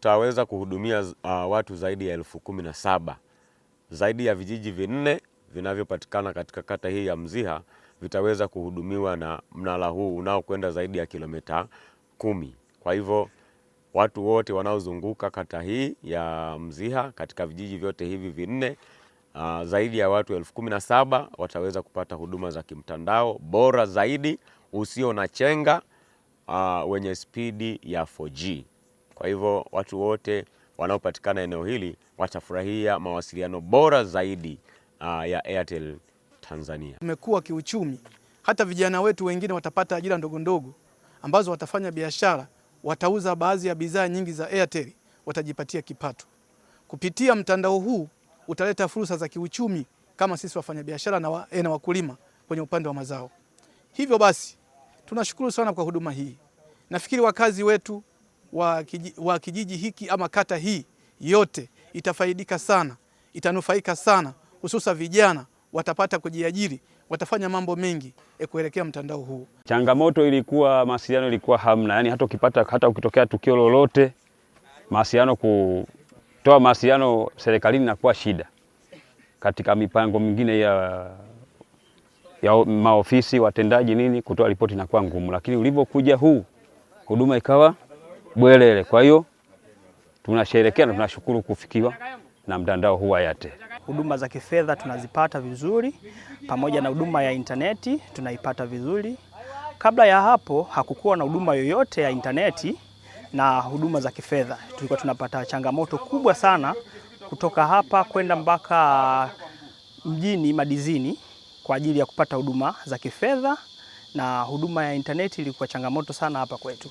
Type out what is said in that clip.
tutaweza kuhudumia watu zaidi ya 17,000. Zaidi ya vijiji 4 vinavyopatikana katika kata hii ya Mziha vitaweza kuhudumiwa na mnara huu unaokwenda zaidi ya kilomita 10. Kwa hivyo watu wote wanaozunguka kata hii ya Mziha katika vijiji vyote hivi 4, zaidi ya watu 17,000 wataweza kupata huduma za kimtandao bora zaidi, usio na chenga, wenye spidi ya 4G. Kwa hivyo watu wote wanaopatikana eneo hili watafurahia mawasiliano bora zaidi ya Airtel Tanzania. Tumekuwa kiuchumi, hata vijana wetu wengine watapata ajira ndogo ndogo ambazo watafanya biashara, watauza baadhi ya bidhaa nyingi za Airtel, watajipatia kipato. Kupitia mtandao huu utaleta fursa za kiuchumi kama sisi wafanyabiashara na wakulima kwenye upande wa mazao. Hivyo basi tunashukuru sana kwa huduma hii. Nafikiri wakazi wetu wa kijiji hiki ama kata hii yote itafaidika sana, itanufaika sana, hususa vijana watapata kujiajiri, watafanya mambo mengi kuelekea mtandao huu. Changamoto ilikuwa mawasiliano ilikuwa hamna, yani hata ukitokea tukio lolote mawasiliano, kutoa mawasiliano serikalini inakuwa shida. Katika mipango mingine ya maofisi watendaji nini, kutoa ripoti inakuwa ngumu, lakini ulivyokuja huu huduma ikawa bwelele. Kwa hiyo tunasherehekea na tunashukuru kufikiwa na mtandao huu wa Airtel. Huduma za kifedha tunazipata vizuri, pamoja na huduma ya interneti tunaipata vizuri. Kabla ya hapo hakukuwa na huduma yoyote ya interneti na huduma za kifedha. Tulikuwa tunapata changamoto kubwa sana kutoka hapa kwenda mpaka mjini Madizini kwa ajili ya kupata huduma za kifedha, na huduma ya interneti ilikuwa changamoto sana hapa kwetu.